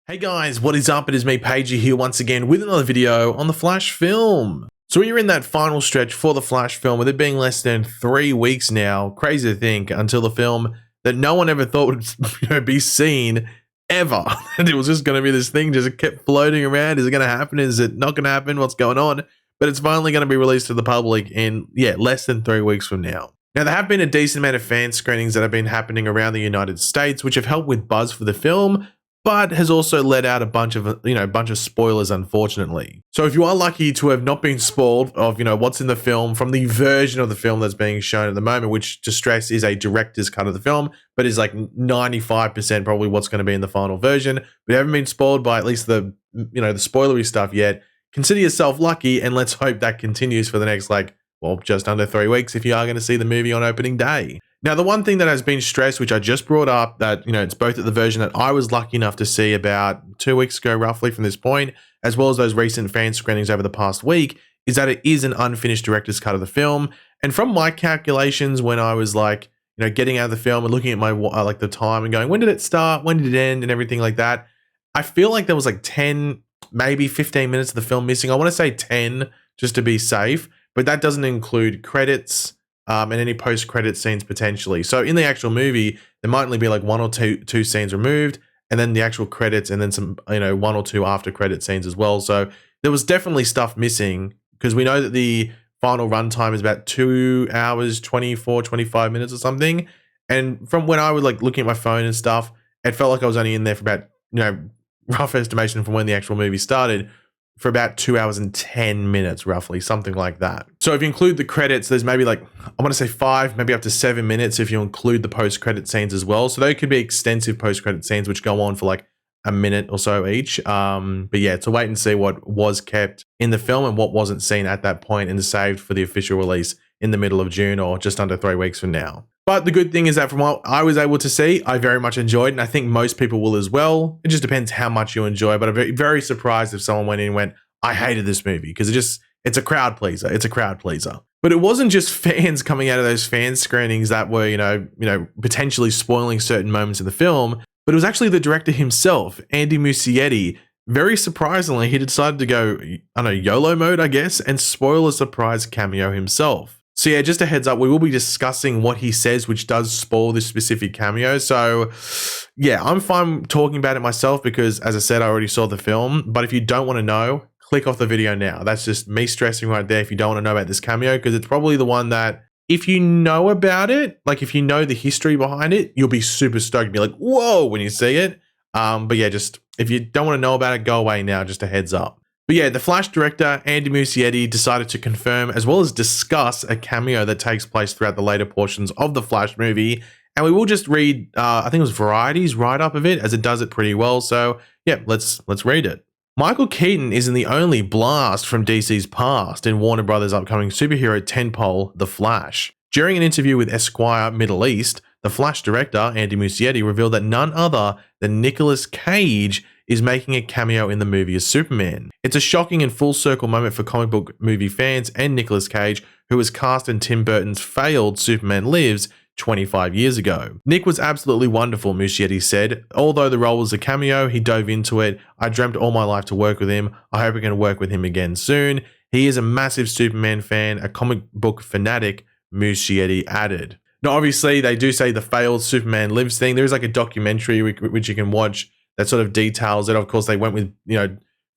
Hey guys, what is up? It is me, Pagey, here once again with another video on the Flash film. So we're in that final stretch for the Flash film, with it being less than 3 weeks now. Crazy to think, until the film that no one ever thought would be seen ever. And it was just going to be this thing, just kept floating around. Is it going to happen? Is it not going to happen? What's going on? But it's finally going to be released to the public in, less than 3 weeks from now. Now, there have been a decent amount of fan screenings that have been happening around the United States, which have helped with buzz for the film, but has also let out a bunch of spoilers, unfortunately. So if you are lucky to have not been spoiled of, what's in the film from the version of the film that's being shown at the moment, which, to stress, is a director's cut of the film, but is like 95% probably what's going to be in the final version. But you haven't been spoiled by at least the spoilery stuff yet, consider yourself lucky, and let's hope that continues for the next, just under 3 weeks if you are going to see the movie on opening day. Now, the one thing that has been stressed, which I just brought up, that, it's both at the version that I was lucky enough to see about 2 weeks ago, roughly from this point, as well as those recent fan screenings over the past week, is that it is an unfinished director's cut of the film. And from my calculations, when I was getting out of the film and looking at my, the time and going, when did it start? When did it end? And everything like that, I feel like there was 10, maybe 15 minutes of the film missing. I want to say 10 just to be safe, but that doesn't include credits, and any post-credit scenes potentially. So in the actual movie, there might only be one or two scenes removed, and then the actual credits, and then some, 1 or 2 after credit scenes as well. So there was definitely stuff missing, because we know that the final runtime is about 2 hours, 24, 25 minutes or something. And from when I was looking at my phone and stuff, it felt like I was only in there for about, rough estimation from when the actual movie started, for about 2 hours and 10 minutes, roughly, something like that. So if you include the credits, there's maybe I want to say 5, maybe up to 7 minutes if you include the post-credit scenes as well. So they could be extensive post-credit scenes, which go on for a minute or so each. But yeah, to wait and see what was kept in the film and what wasn't seen at that point and saved for the official release in the middle of June, or just under 3 weeks from now. But the good thing is that from what I was able to see, I very much enjoyed, and I think most people will as well. It just depends how much you enjoy, but I'm very, very surprised if someone went in and went, I hated this movie, because it's a crowd pleaser. It's a crowd pleaser. But it wasn't just fans coming out of those fan screenings that were, potentially spoiling certain moments in the film, but it was actually the director himself, Andy Muschietti. Very surprisingly, he decided to go, YOLO mode, I guess, and spoil a surprise cameo himself. So yeah, just a heads up, we will be discussing what he says, which does spoil this specific cameo. So yeah, I'm fine talking about it myself because, as I said, I already saw the film. But if you don't want to know, click off the video now. That's just me stressing right there if you don't want to know about this cameo, because it's probably the one that, if you know about it, if you know the history behind it, you'll be super stoked and be like, whoa, when you see it. But yeah, just if you don't want to know about it, go away now, just a heads up. But yeah, the Flash director, Andy Muschietti, decided to confirm as well as discuss a cameo that takes place throughout the later portions of the Flash movie. And we will just read, I think it was Variety's write-up of it, as it does it pretty well. So yeah, let's read it. Michael Keaton isn't the only blast from DC's past in Warner Brothers' upcoming superhero tentpole, The Flash. During an interview with Esquire Middle East, the Flash director, Andy Muschietti, revealed that none other than Nicolas Cage is making a cameo in the movie as Superman. It's a shocking and full circle moment for comic book movie fans and Nicolas Cage, who was cast in Tim Burton's failed Superman Lives 25 years ago. Nick was absolutely wonderful, Muschietti said. Although the role was a cameo, he dove into it. I dreamt all my life to work with him. I hope I can work with him again soon. He is a massive Superman fan, a comic book fanatic, Muschietti added. Now, obviously, they do say the failed Superman Lives thing. There is a documentary which you can watch that sort of details it. Of course, they went with,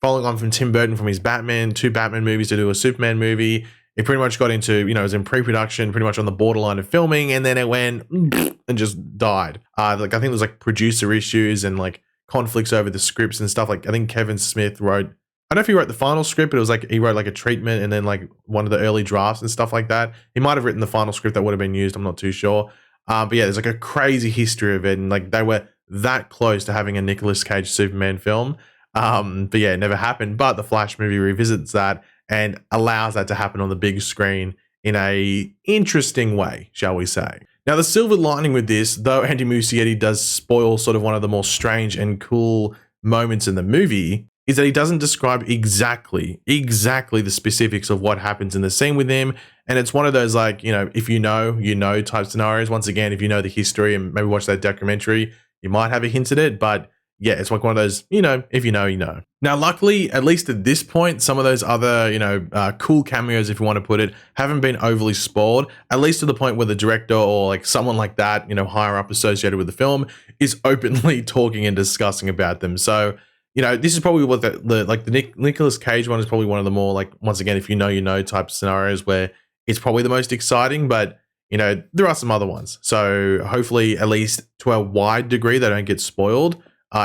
following on from Tim Burton from his Batman, 2 Batman movies to do a Superman movie. It pretty much got into, it was in pre-production, pretty much on the borderline of filming, and then it went and just died. I think there was producer issues and conflicts over the scripts and stuff. I think Kevin Smith wrote, I don't know if he wrote the final script, but it was he wrote a treatment and then one of the early drafts and stuff like that. He might have written the final script that would have been used. I'm not too sure. But yeah, there's a crazy history of it, and they were that close to having a Nicolas Cage Superman film. But yeah, it never happened. But the Flash movie revisits that and allows that to happen on the big screen in a interesting way, shall we say. Now, the silver lining with this, though Andy Muschietti does spoil sort of one of the more strange and cool moments in the movie, is that he doesn't describe exactly the specifics of what happens in the scene with him. And it's one of those if you know type scenarios. Once again, if you know the history and maybe watch that documentary, you might have a hint at it, but yeah, it's like one of those, you know, if you know, you know. Now, luckily, at least at this point, some of those other, you know, cool cameos, if you want to put it, haven't been overly spoiled, at least to the point where the director or like someone like that, you know, higher up associated with the film is openly talking and discussing about them. So, you know, this is probably what the Nicolas Cage one is probably one of the more, like, once again, if you know, you know, type scenarios where it's probably the most exciting, but you know, there are some other ones. So hopefully, at least to a wide degree, they don't get spoiled.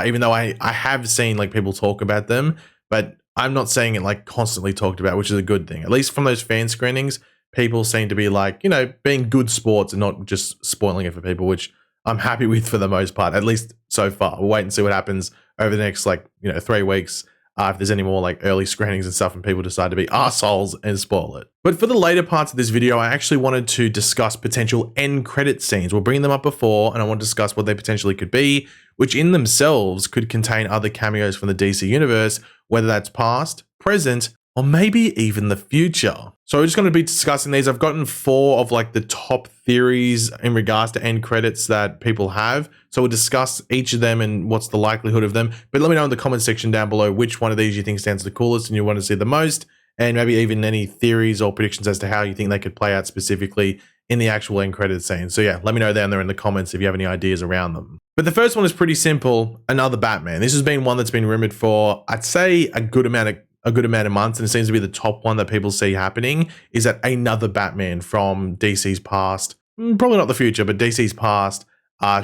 Even though I have seen like people talk about them, but I'm not saying it like constantly talked about, which is a good thing. At least from those fan screenings, people seem to be like, you know, being good sports and not just spoiling it for people, which I'm happy with for the most part, at least so far. We'll wait and see what happens over the next, like, you know, 3 weeks. If there's any more like early screenings and stuff and people decide to be arseholes and spoil it. But for the later parts of this video, I actually wanted to discuss potential end credit scenes. We'll bring them up before, and I want to discuss what they potentially could be, which in themselves could contain other cameos from the DC universe, whether that's past, present, or maybe even the future. So we're just going to be discussing these. I've gotten 4 of like the top theories in regards to end credits that people have. So we'll discuss each of them and what's the likelihood of them. But let me know in the comment section down below which one of these you think stands the coolest and you want to see the most, and maybe even any theories or predictions as to how you think they could play out specifically in the actual end credit scene. So yeah, let me know down there in the comments if you have any ideas around them. But the first one is pretty simple. Another Batman. This has been one that's been rumored for, I'd say, a good amount of months, and it seems to be the top one that people see happening, is that another Batman from DC's past, probably not the future, but DC's past,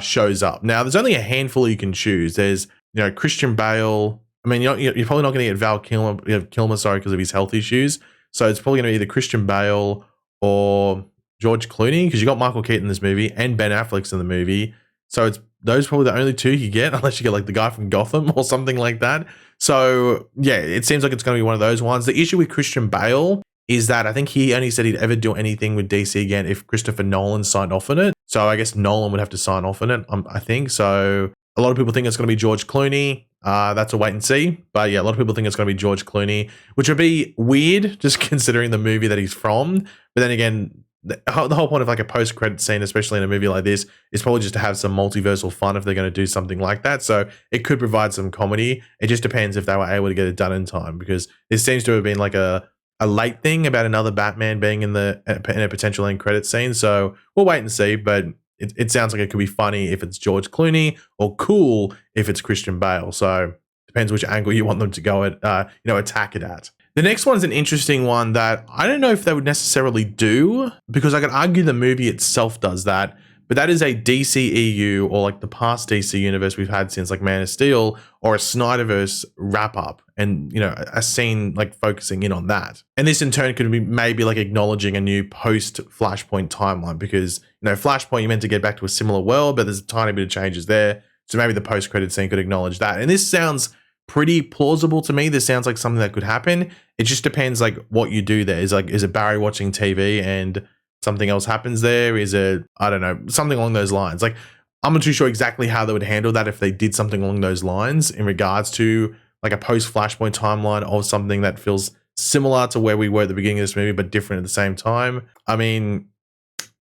shows up. Now, there's only a handful you can choose. There's, you know, Christian Bale. I mean, you're probably not going to get Val Kilmer, because of his health issues. So it's probably going to be either Christian Bale or George Clooney, because you got Michael Keaton in this movie and Ben Affleck's in the movie. So it's those probably the only 2 you get, unless you get like the guy from Gotham or something like that. So yeah, it seems like it's going to be one of those ones. The issue with Christian Bale is that I think he only said he'd ever do anything with DC again if Christopher Nolan signed off on it. So I guess Nolan would have to sign off on it, I think. So a lot of people think it's going to be George Clooney. That's a wait and see. But yeah, a lot of people think it's going to be George Clooney, which would be weird just considering the movie that he's from. But then again, the whole point of like a post-credit scene, especially in a movie like this, is probably just to have some multiversal fun if they're going to do something like that. So it could provide some comedy. It just depends if they were able to get it done in time, because this seems to have been like a late thing about another Batman being in a potential end credit scene. So we'll wait and see, but it sounds like it could be funny if it's George Clooney, or cool if it's Christian Bale. So depends which angle you want them to go at, attack it at. The next one's an interesting one that I don't know if they would necessarily do, because I could argue the movie itself does that, but that is a DCEU, or like the past DC universe we've had since like Man of Steel, or a Snyderverse wrap up, and you know, a scene like focusing in on that. And this in turn could be maybe like acknowledging a new post Flashpoint timeline, because you know, Flashpoint, you're meant to get back to a similar world, but there's a tiny bit of changes there. So maybe the post credit scene could acknowledge that. And this sounds pretty plausible to me. This sounds like something that could happen. It just depends like what you do there. Is it Barry watching TV and something else happens there? Is it, I don't know, something along those lines? Like, I'm not too sure exactly how they would handle that if they did something along those lines in regards to like a post Flashpoint timeline of something that feels similar to where we were at the beginning of this movie, but different at the same time. I mean,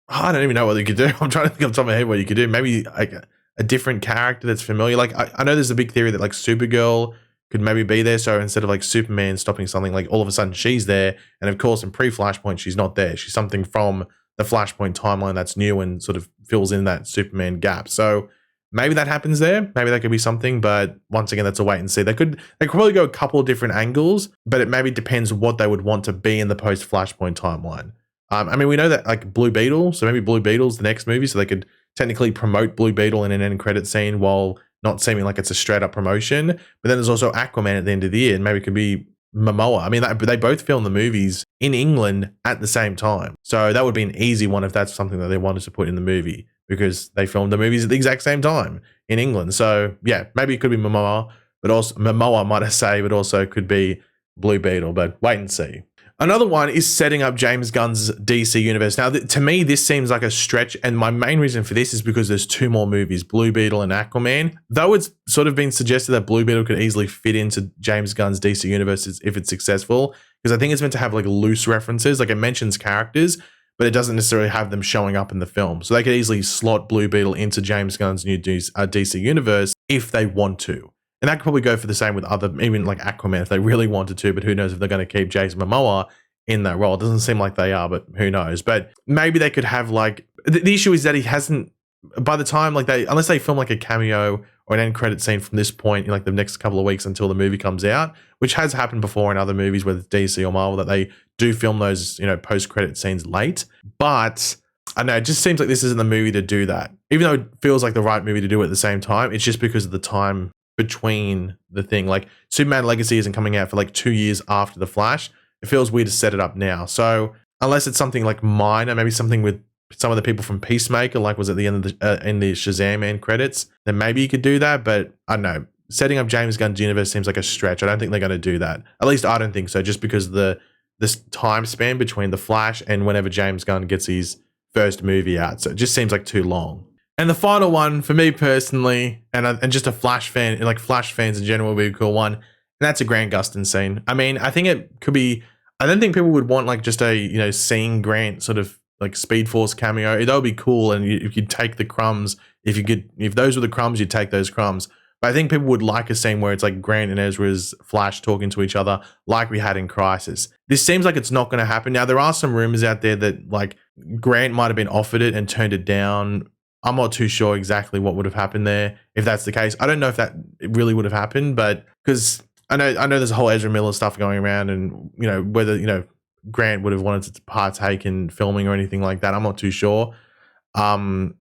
I don't even know what you could do. I'm trying to think off the top of my head what you could do. Maybe like a different character that's familiar. Like I know there's a big theory that like Supergirl could maybe be there. So instead of like Superman stopping something, like all of a sudden she's there. And of course in pre-Flashpoint, she's not there. She's something from the Flashpoint timeline that's new and sort of fills in that Superman gap. So maybe that happens there. Maybe that could be something, but once again, that's a wait and see. They could probably go a couple of different angles, but it maybe depends what they would want to be in the post-Flashpoint timeline. I mean, we know that like Blue Beetle, so maybe Blue Beetle's the next movie, so they could technically promote Blue Beetle in an end credit scene while not seeming like it's a straight up promotion. But then there's also Aquaman at the end of the year, and maybe it could be Momoa. I mean, they both film the movies in England at the same time. So that would be an easy one if that's something that they wanted to put in the movie, because they filmed the movies at the exact same time in England. So yeah, maybe it could be Momoa, but also Momoa, might I say, but also could be Blue Beetle, but wait and see. Another one is setting up James Gunn's DC universe. Now, to me, this seems like a stretch, and my main reason for this is because there's 2 more movies, Blue Beetle and Aquaman. Though it's sort of been suggested that Blue Beetle could easily fit into James Gunn's DC universe if it's successful, because I think it's meant to have like loose references, like it mentions characters, but it doesn't necessarily have them showing up in the film. So they could easily slot Blue Beetle into James Gunn's new DC universe if they want to. And that could probably go for the same with other, even like Aquaman if they really wanted to, but who knows if they're going to keep Jason Momoa in that role. It doesn't seem like they are, but who knows. But maybe they could have like, the issue is that he hasn't, by the time like unless they film like a cameo or an end credit scene from this point in like the next couple of weeks until the movie comes out, which has happened before in other movies, whether it's DC or Marvel, that they do film those, post-credit scenes late. But I know it just seems like this isn't the movie to do that. Even though it feels like the right movie to do at the same time, it's just because of the time between the thing. Like Superman Legacy isn't coming out for like 2 years after The Flash. It feels weird to set it up now. So unless it's something like minor, maybe something with some of the people from Peacemaker, like was at the end of the in the Shazam end credits, then maybe you could do that. But I don't know. Setting up James Gunn's universe seems like a stretch. I don't think they're going to do that. At least I don't think so. Just because this time span between The Flash and whenever James Gunn gets his first movie out, so it just seems like too long. And the final one for me personally, and just a Flash fan, like Flash fans in general, would be a cool one. And that's a Grant Gustin scene. I mean, I think it could be. I don't think people would want like just a seeing Grant sort of like Speed Force cameo. That would be cool, and if you take the crumbs, if those were the crumbs, you'd take those crumbs. But I think people would like a scene where it's like Grant and Ezra's Flash talking to each other like we had in Crisis. This seems like it's not going to happen. Now, there are some rumors out there that like Grant might have been offered it and turned it down. I'm not too sure exactly what would have happened there if that's the case. I don't know if that really would have happened, but because I know there's a whole Ezra Miller stuff going around, and whether Grant would have wanted to partake in filming or anything like that, I'm not too sure.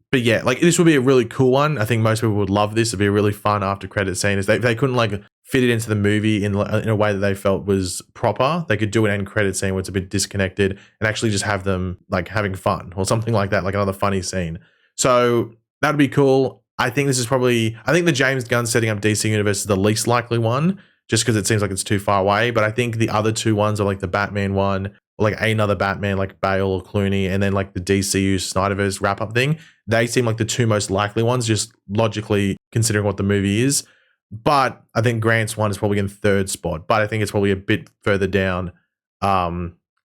But yeah, like this would be a really cool one. I think most people would love this. It'd be a really fun after credit scene. If they couldn't like fit it into the movie in a way that they felt was proper, they could do an end credit scene where it's a bit disconnected and actually just have them like having fun or something like that, like another funny scene. So that'd be cool. I think the James Gunn setting up DC Universe is the least likely one, just because it seems like it's too far away. But I think the other two ones are like the Batman one, or like another Batman like Bale or Clooney, and then like the DCU Snyderverse wrap-up thing. They seem like the two most likely ones, just logically considering what the movie is. But I think Grant's one is probably in third spot, but I think it's probably a bit further down.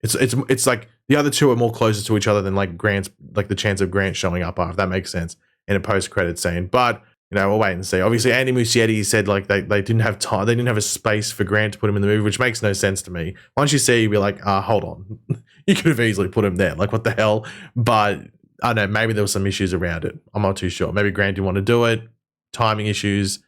It's like the other two are more closer to each other than like Grant's, like the chance of Grant showing up, if that makes sense, in a post-credit scene. But we'll wait and see. Obviously, Andy Muschietti said like they didn't have time, they didn't have a space for Grant to put him in the movie, which makes no sense to me. Once you see, you'll be like, hold on, you could have easily put him there. Like, what the hell? But I don't know, maybe there were some issues around it. I'm not too sure. Maybe Grant didn't want to do it, timing issues,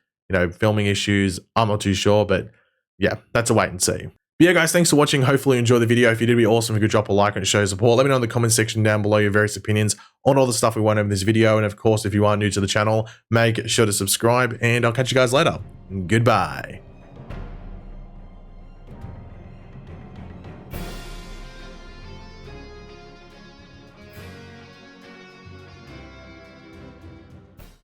filming issues. I'm not too sure, but yeah, that's a wait and see. But yeah, guys, thanks for watching. Hopefully you enjoyed the video. If you did, it'd be awesome if you could drop a like and show support. Let me know in the comment section down below your various opinions on all the stuff we went over in this video. And of course, if you are new to the channel, make sure to subscribe, and I'll catch you guys later. Goodbye.